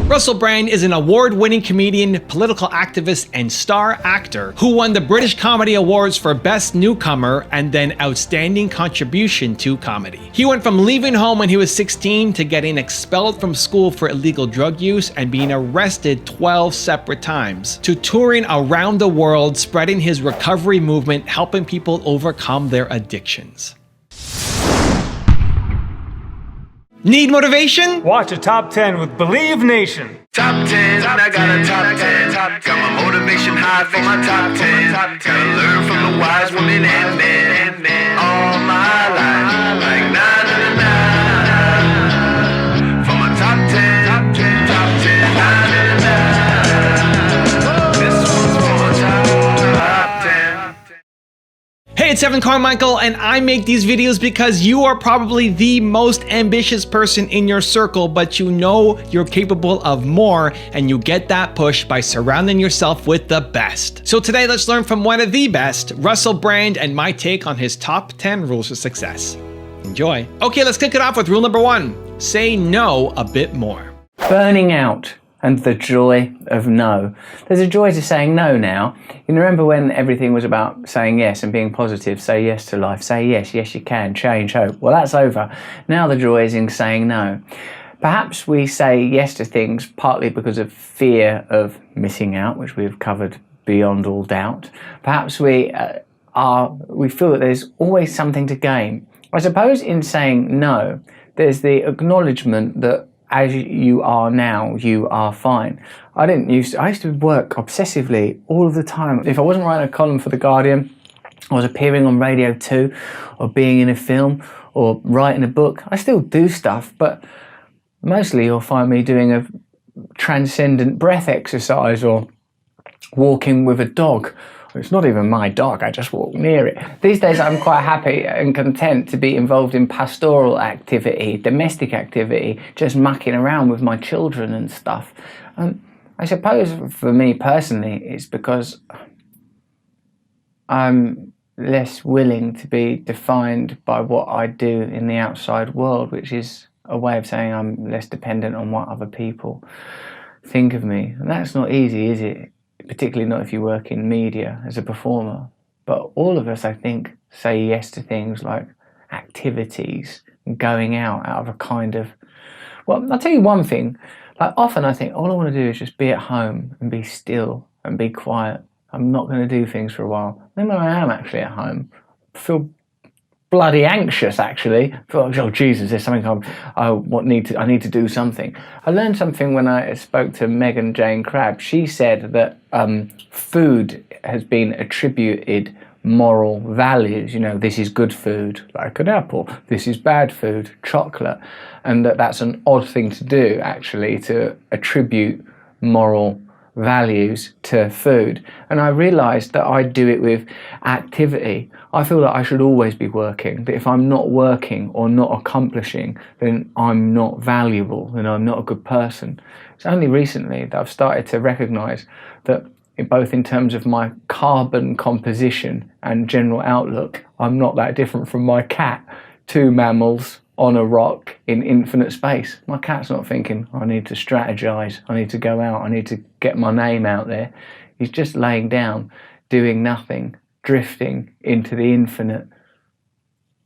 Russell Brand is an award-winning comedian, political activist, and star actor who won the British Comedy Awards for Best Newcomer and then Outstanding Contribution to Comedy. He went from leaving home when he was 16 to getting expelled from school for illegal drug use and being arrested 12 separate times, to touring around the world spreading his recovery movement, helping people overcome their addictions. Need motivation? Watch a top 10 with Believe Nation. Top 10, I got a top 10. Got my motivation high for my top 10. Gotta learn from the wise women and men. All my life, like 9 and 9. For my top 10, top 10, 9 and 9. This one's for my top 10. Hey, it's Carmichael, and I make these videos because you are probably the most ambitious person in your circle, but you know you're capable of more, and you get that push by surrounding yourself with the best. So today, let's learn from one of the best, Russell Brand, and my take on his top 10 rules of success. Enjoy. Okay, let's kick it off with rule number 1. Say no a bit more. Burning out and the joy of no. There's a joy to saying no now. You remember when everything was about saying yes and being positive, say yes to life, say yes, yes you can, change, hope. Well, that's over. Now the joy is in saying no. Perhaps we say yes to things partly because of fear of missing out, which we've covered beyond all doubt. Perhaps we feel that there's always something to gain. I suppose in saying no, there's the acknowledgement that as you are now, you are fine. I used to work obsessively all of the time. If I wasn't writing a column for The Guardian, I was appearing on Radio 2, or being in a film, or writing a book. I still do stuff, but mostly you'll find me doing a transcendent breath exercise or walking with a dog. It's not even my dog, I just walk near it. These days I'm quite happy and content to be involved in pastoral activity, domestic activity, just mucking around with my children and stuff. I suppose for me personally, it's because I'm less willing to be defined by what I do in the outside world, which is a way of saying I'm less dependent on what other people think of me. And that's not easy, is it? Particularly not if you work in media as a performer. But all of us, I think, say yes to things like activities, going out of a kind of... Well, I'll tell you one thing. Like often I think all I want to do is just be at home and be still and be quiet. I'm not going to do things for a while. Then when I am actually at home, I feel bloody anxious actually. I feel like, oh Jesus, there's something I need to do something. I learned something when I spoke to Megan Jane Crabb. She said that food has been attributed moral values. You know, this is good food, like an apple. This is bad food, chocolate. And that's an odd thing to do actually, to attribute moral values to food. And I realized that I do it with activity. I feel that I should always be working, that if I'm not working or not accomplishing, then I'm not valuable, then I'm not a good person. It's only recently that I've started to recognize that both in terms of my carbon composition and general outlook, I'm not that different from my cat, two mammals on a rock in infinite space. My cat's not thinking, I need to strategize, I need to go out, I need to get my name out there. He's just laying down, doing nothing, drifting into the infinite.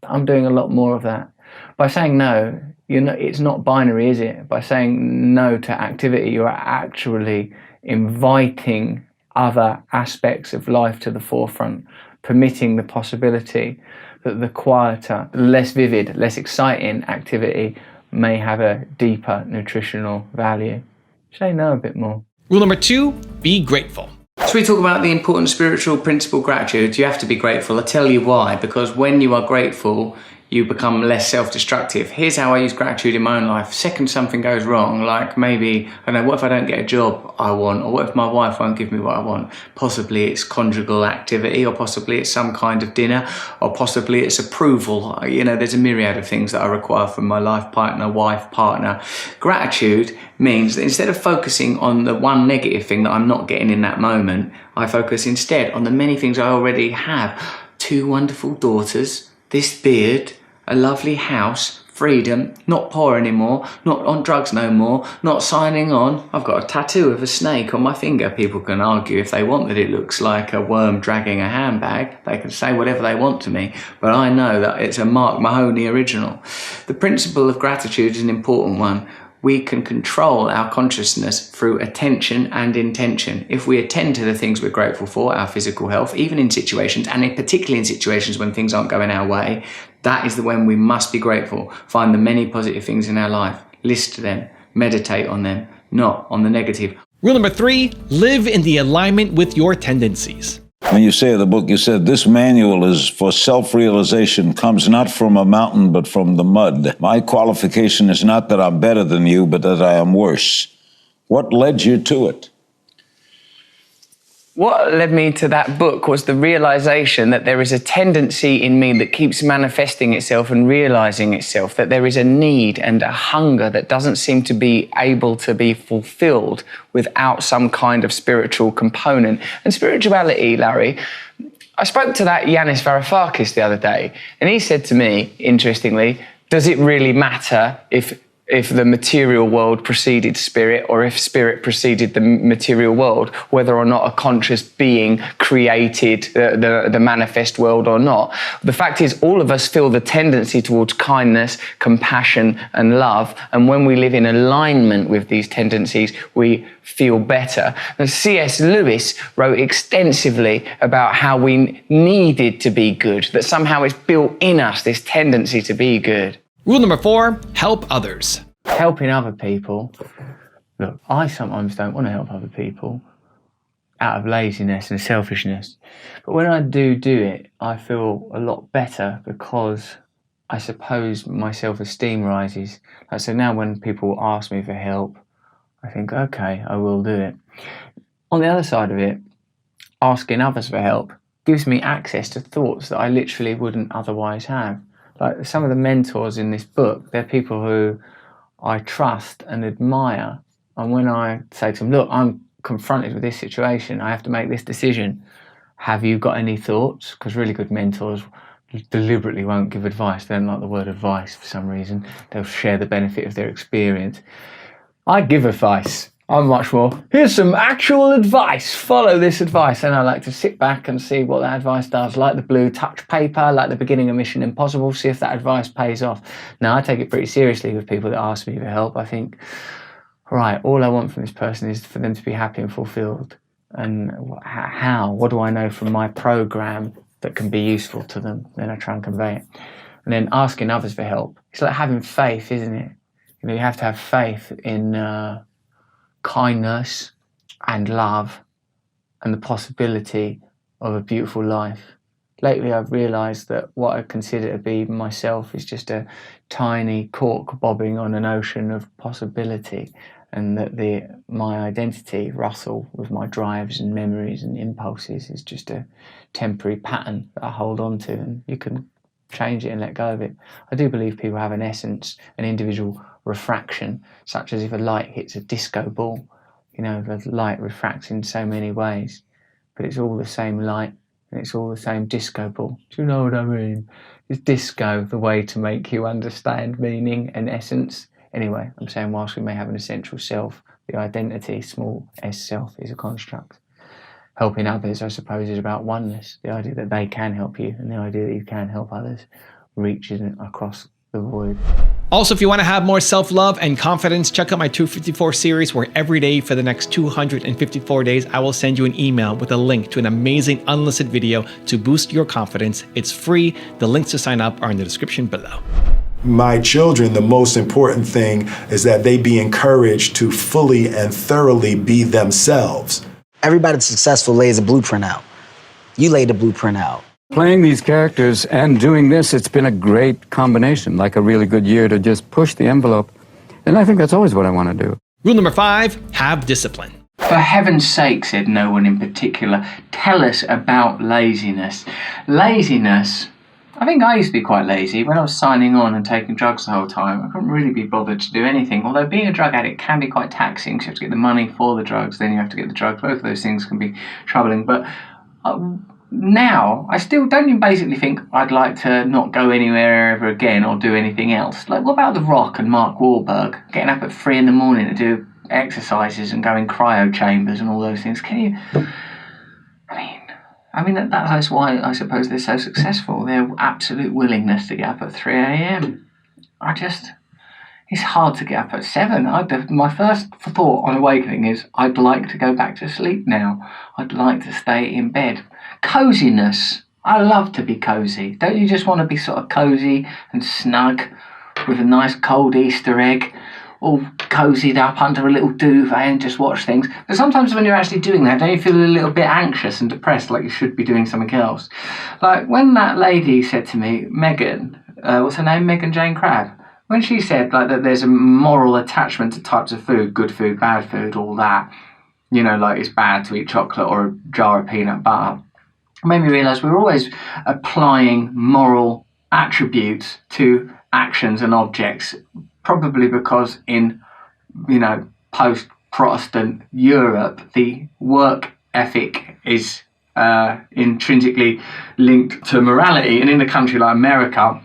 I'm doing a lot more of that. By saying no, it's not binary, is it? By saying no to activity, you're actually inviting other aspects of life to the forefront, permitting the possibility that the quieter, less vivid, less exciting activity may have a deeper nutritional value. Say no a bit more. Rule number 2, be grateful. So we talk about the important spiritual principle, gratitude. You have to be grateful. I'll tell you why. Because when you are grateful, you become less self-destructive. Here's how I use gratitude in my own life. Second something goes wrong, like maybe, I don't know, what if I don't get a job I want? Or what if my wife won't give me what I want? Possibly it's conjugal activity, or possibly it's some kind of dinner, or possibly it's approval. You know, there's a myriad of things that I require from my life partner, wife, partner. Gratitude means that instead of focusing on the one negative thing that I'm not getting in that moment, I focus instead on the many things I already have. 2 wonderful daughters, this beard, a lovely house, freedom, not poor anymore, not on drugs no more, not signing on. I've got a tattoo of a snake on my finger. People can argue if they want that it looks like a worm dragging a handbag. They can say whatever they want to me, but I know that it's a Mark Mahoney original. The principle of gratitude is an important one. We can control our consciousness through attention and intention. If we attend to the things we're grateful for, our physical health, even in situations, and particularly in situations when things aren't going our way, that is when we must be grateful. Find the many positive things in our life, list them, meditate on them, not on the negative. Rule number 3, live in the alignment with your tendencies. When you say in the book, you said, this manual is for self-realization, comes not from a mountain, but from the mud. My qualification is not that I'm better than you, but that I am worse. What led you to it? What led me to that book was the realization that there is a tendency in me that keeps manifesting itself and realizing itself, that there is a need and a hunger that doesn't seem to be able to be fulfilled without some kind of spiritual component. And spirituality, Larry, I spoke to that Yanis Varoufakis the other day, and he said to me, interestingly, does it really matter if the material world preceded spirit, or if spirit preceded the material world, whether or not a conscious being created the manifest world or not? The fact is, all of us feel the tendency towards kindness, compassion, and love. And when we live in alignment with these tendencies, we feel better. And C.S. Lewis wrote extensively about how we needed to be good, that somehow it's built in us, this tendency to be good. Rule number 4, help others. Helping other people. Look, I sometimes don't want to help other people out of laziness and selfishness. But when I do it, I feel a lot better because I suppose my self-esteem rises. So now when people ask me for help, I think, okay, I will do it. On the other side of it, asking others for help gives me access to thoughts that I literally wouldn't otherwise have. Like some of the mentors in this book, they're people who I trust and admire. And when I say to them, look, I'm confronted with this situation, I have to make this decision. Have you got any thoughts? Because really good mentors deliberately won't give advice. They don't like the word advice for some reason. They'll share the benefit of their experience. I give advice. I'm much more, here's some actual advice, follow this advice. And I like to sit back and see what that advice does, like the blue touch paper, like the beginning of Mission Impossible, see if that advice pays off. Now, I take it pretty seriously with people that ask me for help. I think, right, all I want from this person is for them to be happy and fulfilled. And how? What do I know from my program that can be useful to them? Then I try and convey it. And then asking others for help. It's like having faith, isn't it? You know, you have to have faith in kindness and love and the possibility of a beautiful life. Lately I've realised that what I consider to be myself is just a tiny cork bobbing on an ocean of possibility, and that my identity, Russell, with my drives and memories and impulses, is just a temporary pattern that I hold on to, and you can change it and let go of it. I do believe people have an essence, an individual refraction, such as if a light hits a disco ball. You know, the light refracts in so many ways, but it's all the same light and it's all the same disco ball. Do you know what I mean? Is disco the way to make you understand meaning and essence? Anyway, I'm saying whilst we may have an essential self, the identity, small s self, is a construct. Helping others, I suppose, is about oneness. The idea that they can help you and the idea that you can help others reaches across the void. Also, if you want to have more self-love and confidence, check out my 254 series, where every day for the next 254 days, I will send you an email with a link to an amazing unlisted video to boost your confidence. It's free. The links to sign up are in the description below. My children, the most important thing is that they be encouraged to fully and thoroughly be themselves. Everybody that's successful lays a blueprint out. You laid the blueprint out. Playing these characters and doing this, it's been a great combination, like a really good year to just push the envelope. And I think that's always what I want to do. Rule number 5, have discipline. For heaven's sake, said no one in particular, tell us about laziness. Laziness, I think I used to be quite lazy. When I was signing on and taking drugs the whole time, I couldn't really be bothered to do anything. Although being a drug addict can be quite taxing, so you have to get the money for the drugs, then you have to get the drugs. Both of those things can be troubling. But now I still don't even basically think I'd like to not go anywhere ever again or do anything else. Like, what about The Rock and Mark Wahlberg getting up at 3 a.m. to do exercises and go in cryo chambers and all those things? Can you? I mean that's why I suppose they're so successful. Their absolute willingness to get up at 3 a.m. It's hard to get up at 7. My first thought on awakening is I'd like to go back to sleep now. I'd like to stay in bed. Coziness. I love to be cozy. Don't you just want to be sort of cozy and snug with a nice cold Easter egg, all cozied up under a little duvet and just watch things? But sometimes when you're actually doing that, don't you feel a little bit anxious and depressed, like you should be doing something else? Like when that lady said to me, Megan, what's her name? Megan Jane Crabb. When she said like that there's a moral attachment to types of food, good food, bad food, all that, you know, like it's bad to eat chocolate or a jar of peanut butter, it made me realise we're always applying moral attributes to actions and objects, probably because in, you know, post-Protestant Europe, the work ethic is intrinsically linked to morality, and in a country like America,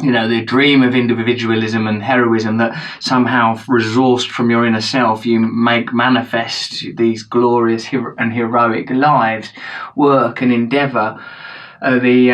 you know, the dream of individualism and heroism that somehow resourced from your inner self, you make manifest these glorious and heroic lives, work and endeavour, the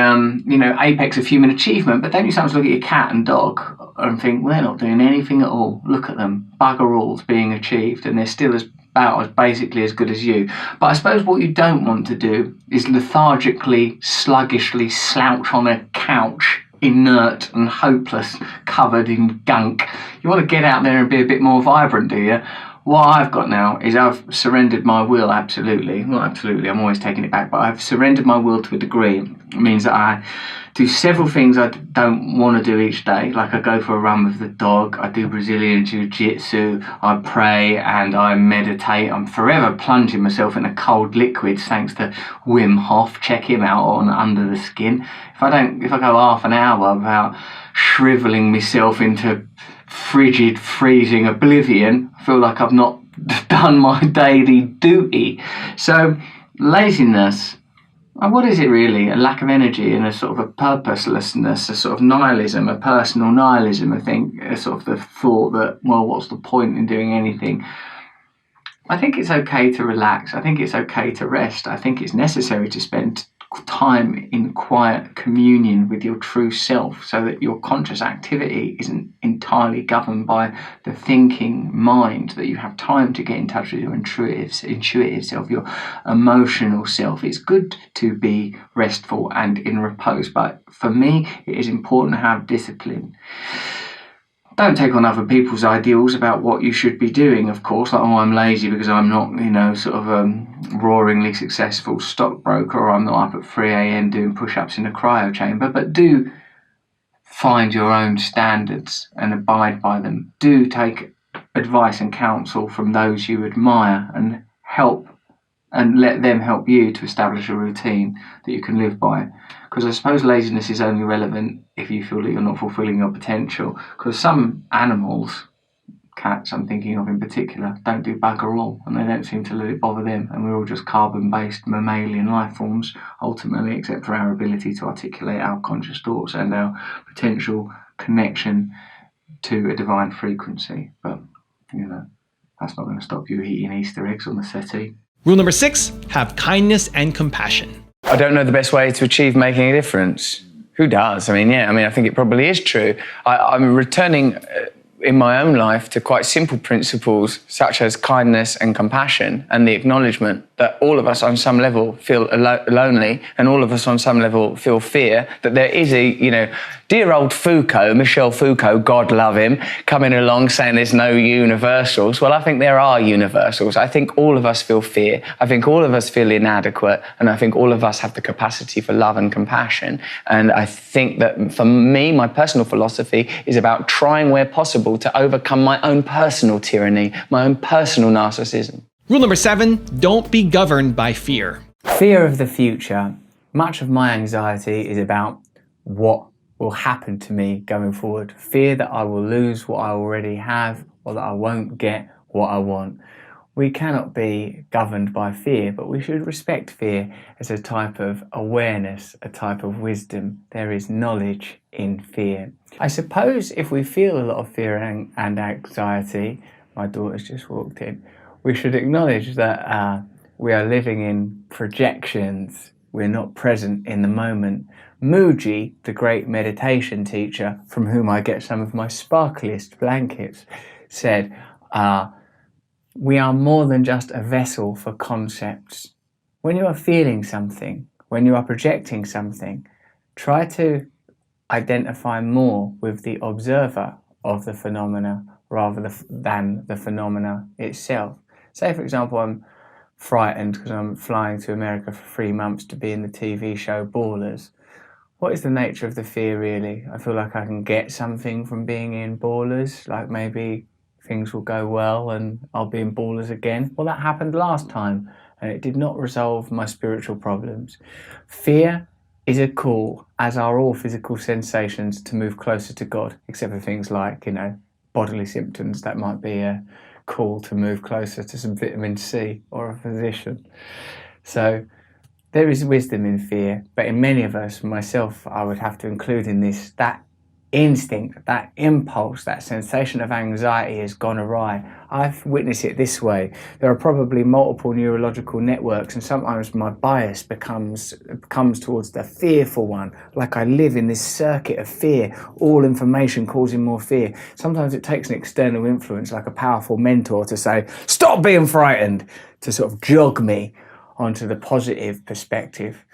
apex of human achievement. But don't you sometimes look at your cat and dog and think, well, they're not doing anything at all. Look at them, bugger all's being achieved, and they're still about as basically as good as you. But I suppose what you don't want to do is lethargically, sluggishly slouch on a couch, inert and hopeless, covered in gunk. You want to get out there and be a bit more vibrant, do you? What I've got now is I've surrendered my will, absolutely. Not absolutely, I'm always taking it back, but I've surrendered my will to a degree. It means that I do several things I don't want to do each day. Like I go for a run with the dog, I do Brazilian Jiu-Jitsu, I pray and I meditate. I'm forever plunging myself in a cold liquid thanks to Wim Hof. Check him out on Under the Skin. If I go half an hour without shrivelling myself into frigid, freezing oblivion, I feel like I've not done my daily duty. So laziness, what is it really? A lack of energy and a sort of a purposelessness, a sort of nihilism, a personal nihilism, I think, a sort of the thought that, well, what's the point in doing anything? I think it's okay to relax. I think it's okay to rest. I think it's necessary to spend time in quiet communion with your true self so that your conscious activity isn't entirely governed by the thinking mind, that you have time to get in touch with your intuitive self, your emotional self. It's good to be restful and in repose, but for me it is important to have discipline. Don't take on other people's ideals about what you should be doing, of course, like, oh, I'm lazy because I'm not, sort of roaringly successful stockbroker, or I'm not up at 3 a.m. doing push-ups in a cryo chamber, but do find your own standards and abide by them. Do take advice and counsel from those you admire and help, and let them help you to establish a routine that you can live by. Because I suppose laziness is only relevant if you feel that you're not fulfilling your potential. Because some animals, cats I'm thinking of in particular, don't do bugger all, and they don't seem to let it bother them. And we're all just carbon-based mammalian life forms, ultimately, except for our ability to articulate our conscious thoughts and our potential connection to a divine frequency. But, that's not going to stop you eating Easter eggs on the settee. Rule number 6, have kindness and compassion. I don't know the best way to achieve making a difference. Who does? I think it probably is true. I'm returning in my own life to quite simple principles such as kindness and compassion, and the acknowledgement that all of us on some level feel lonely, and all of us on some level feel fear, that there is dear old Foucault, Michel Foucault, God love him, coming along saying there's no universals. Well, I think there are universals. I think all of us feel fear. I think all of us feel inadequate. And I think all of us have the capacity for love and compassion. And I think that for me, my personal philosophy is about trying where possible to overcome my own personal tyranny, my own personal narcissism. Rule number 7, don't be governed by fear. Fear of the future. Much of my anxiety is about what will happen to me going forward. Fear that I will lose what I already have, or that I won't get what I want. We cannot be governed by fear, but we should respect fear as a type of awareness, a type of wisdom. There is knowledge in fear. I suppose if we feel a lot of fear and anxiety, my daughter's just walked in, we should acknowledge that we are living in projections. We're not present in the moment. Muji, the great meditation teacher, from whom I get some of my sparkliest blankets, said, we are more than just a vessel for concepts. When you are feeling something, when you are projecting something, try to identify more with the observer of the phenomena rather than the phenomena itself. Say, for example, I'm frightened because I'm flying to America for 3 months to be in the TV show Ballers. What is the nature of the fear, really? I feel like I can get something from being in Ballers, like maybe things will go well and I'll be in Ballers again. Well, that happened last time and it did not resolve my spiritual problems. Fear is a call, as are all physical sensations, to move closer to God, except for things like, bodily symptoms. That might be a call to move closer to some vitamin C or a physician. So there is wisdom in fear, but in many of us, myself, I would have to include in this, that instinct, that impulse, that sensation of anxiety has gone awry. I've witnessed it this way. There are probably multiple neurological networks, and sometimes my bias becomes towards the fearful one, like I live in this circuit of fear, all information causing more fear. Sometimes it takes an external influence, like a powerful mentor, to say, stop being frightened, to sort of jog me onto the positive perspective.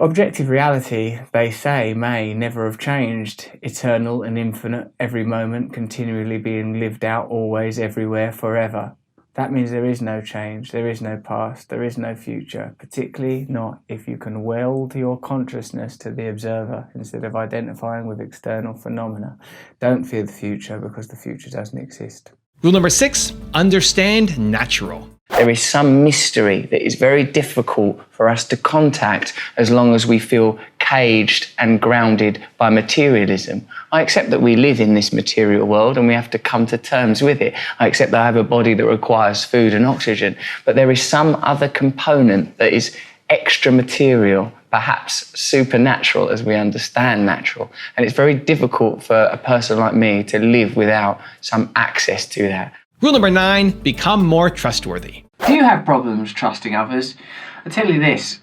Objective reality, they say, may never have changed, eternal and infinite, every moment continually being lived out, always, everywhere, forever. That means there is no change, there is no past, there is no future, particularly not if you can weld your consciousness to the observer instead of identifying with external phenomena. Don't fear the future because the future doesn't exist. Rule number 6, understand natural. There is some mystery that is very difficult for us to contact as long as we feel caged and grounded by materialism. I accept that we live in this material world and we have to come to terms with it. I accept that I have a body that requires food and oxygen, but there is some other component that is extra material, perhaps supernatural as we understand natural. And it's very difficult for a person like me to live without some access to that. Rule number 9, become more trustworthy. Do you have problems trusting others? I tell you this,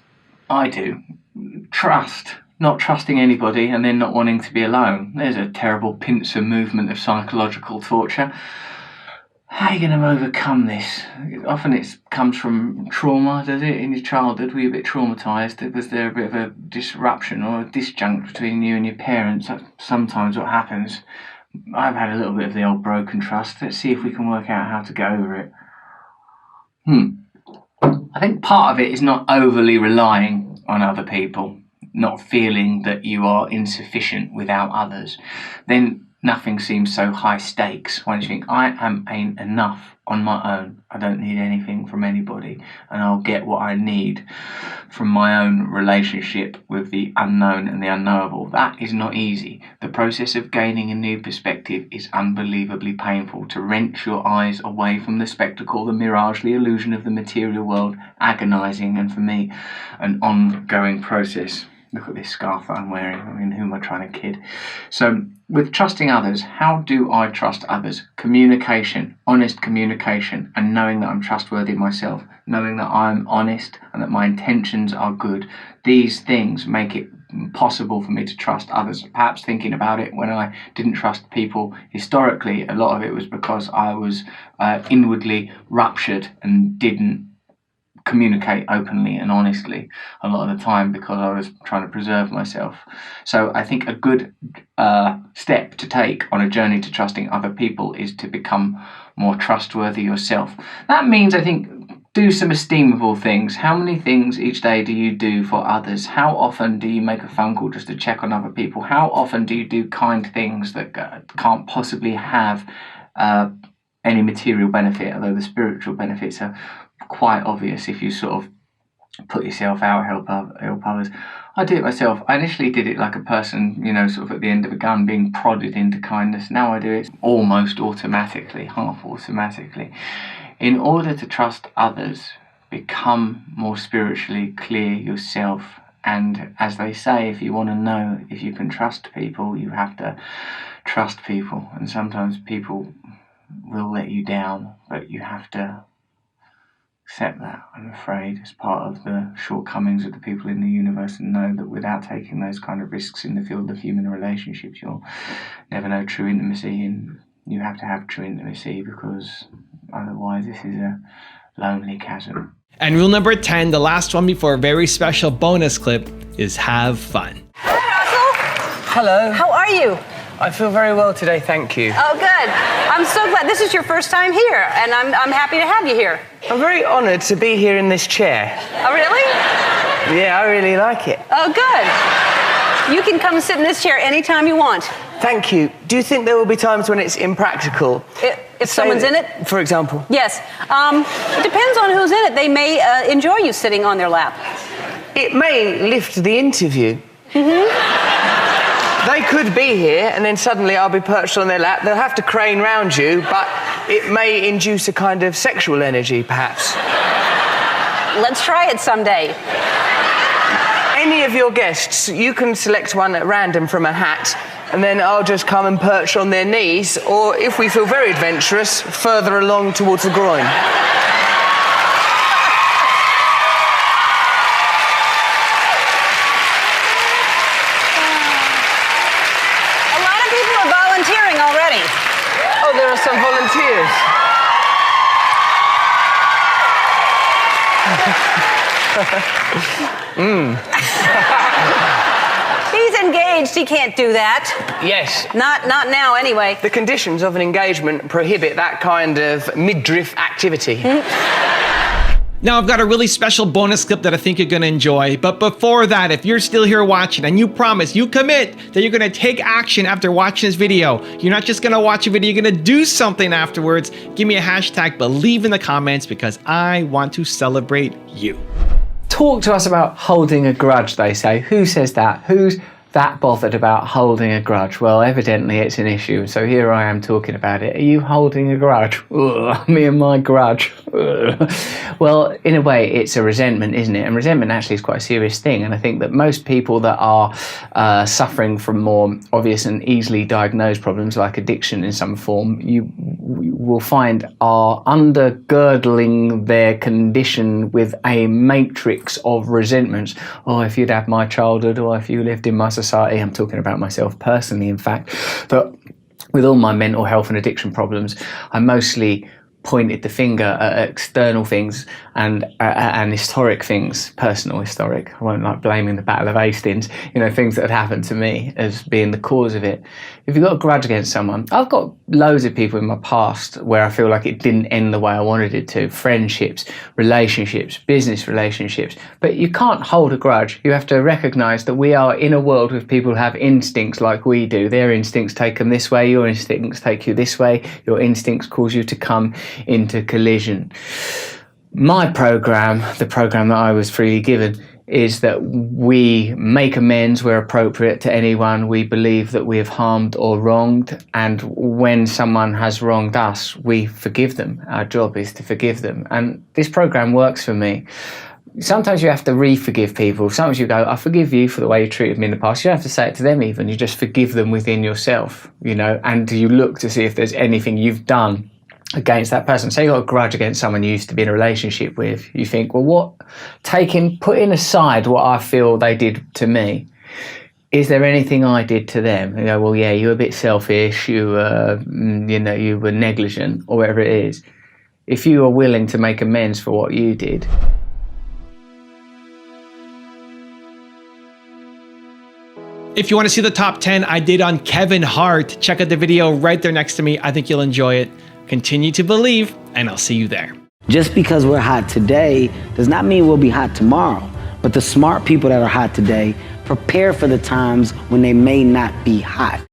I do. Trust, not trusting anybody and then not wanting to be alone. There's a terrible pincer movement of psychological torture. How are you going to overcome this? Often it comes from trauma, does it? In your childhood, were you a bit traumatised? Was there a bit of a disruption or a disjunct between you and your parents? That's sometimes what happens. I've had a little bit of the old broken trust. Let's see if we can work out how to get over it. I think part of it is not overly relying on other people, not feeling that you are insufficient without others. Then nothing seems so high stakes when you think, I ain't enough on my own. I don't need anything from anybody, and I'll get what I need from my own relationship with the unknown and the unknowable. That is not easy. The process of gaining a new perspective is unbelievably painful. To wrench your eyes away from the spectacle, the mirage, the illusion of the material world, agonizing, and for me, an ongoing process. Look at this scarf that I'm wearing. I mean, who am I trying to kid? So, with trusting others, how do I trust others? Communication, honest communication, and knowing that I'm trustworthy myself, knowing that I'm honest and that my intentions are good. These things make it possible for me to trust others. Perhaps thinking about it, when I didn't trust people historically, a lot of it was because I was inwardly ruptured and didn't communicate openly and honestly a lot of the time because I was trying to preserve myself. So I think a good step to take on a journey to trusting other people is to become more trustworthy yourself. That means, I think, do some esteemable things. How many things each day do you do for others? How often do you make a phone call just to check on other people? How often do you do kind things that can't possibly have any material benefit, although the spiritual benefits are quite obvious if you sort of put yourself out, help others. I do it myself. I initially did it like a person, sort of at the end of a gun being prodded into kindness. Now I do it almost automatically, half automatically. In order to trust others, become more spiritually clear yourself. And as they say, if you want to know if you can trust people, you have to trust people. And sometimes people will let you down, but you have to accept that, I'm afraid, as part of the shortcomings of the people in the universe, and know that without taking those kind of risks in the field of human relationships, you'll never know true intimacy. And you have to have true intimacy, because otherwise this is a lonely chasm. And rule number 10, the last one before a very special bonus clip, is have fun. Hello. How are you? I feel very well today, thank you. Oh, good. I'm so glad. This is your first time here, and I'm happy to have you here. I'm very honoured to be here in this chair. Oh, really? Yeah, I really like it. Oh, good. You can come and sit in this chair anytime you want. Thank you. Do you think there will be times when it's impractical? If someone's in it? For example? Yes. It depends on who's in it. They may enjoy you sitting on their lap. It may lift the interview. Mm-hmm. They could be here, and then suddenly I'll be perched on their lap. They'll have to crane round you, but it may induce a kind of sexual energy, perhaps. Let's try it someday. Any of your guests, you can select one at random from a hat, and then I'll just come and perch on their knees, or if we feel very adventurous, further along towards the groin. Oh, there are some volunteers. He's engaged. He can't do that. Yes. Not now, anyway. The conditions of an engagement prohibit that kind of midriff activity. Now I've got a really special bonus clip that I think you're gonna enjoy, but before that, if you're still here watching and you promise, you commit that you're gonna take action after watching this video, you're not just gonna watch a video, you're gonna do something afterwards, give me a hashtag believe in the comments, because I want to celebrate you. Talk to us about holding a grudge, they say. Who says that? Who's that bothered about holding a grudge? Well, evidently it's an issue, so here I am talking about it. Are you holding a grudge? Ugh, me and my grudge. Ugh. Well, in a way, it's a resentment, isn't it? And resentment actually is quite a serious thing, and I think that most people that are suffering from more obvious and easily diagnosed problems like addiction in some form, you will find are undergirdling their condition with a matrix of resentments. Oh, if you'd had my childhood, or if you lived in my society, I'm talking about myself personally, in fact, but with all my mental health and addiction problems, I mostly pointed the finger at external things and historic things, personal historic. I won't like blaming the Battle of Hastings, things that had happened to me as being the cause of it. If you've got a grudge against someone, I've got loads of people in my past where I feel like it didn't end the way I wanted it to. Friendships, relationships, business relationships. But you can't hold a grudge. You have to recognise that we are in a world with people who have instincts like we do. Their instincts take them this way, your instincts take you this way, your instincts cause you to come into collision. My program, the program that I was freely given, is that we make amends where appropriate to anyone we believe that we have harmed or wronged, and when someone has wronged us, we forgive them. Our job is to forgive them, and this program works for me. Sometimes you have to re-forgive people. Sometimes you go, I forgive you for the way you treated me in the past. You don't have to say it to them even. You just forgive them within yourself, and you look to see if there's anything you've done against that person. Say you've got a grudge against someone you used to be in a relationship with. You think, well, putting aside what I feel they did to me, is there anything I did to them? You go, well, yeah, you were a bit selfish, you were negligent, or whatever it is. If you are willing to make amends for what you did, if you want to see the top 10 I did on Kevin Hart, check out the video right there next to me. I think you'll enjoy it. Continue to believe, and I'll see you there. Just because we're hot today does not mean we'll be hot tomorrow. But the smart people that are hot today prepare for the times when they may not be hot.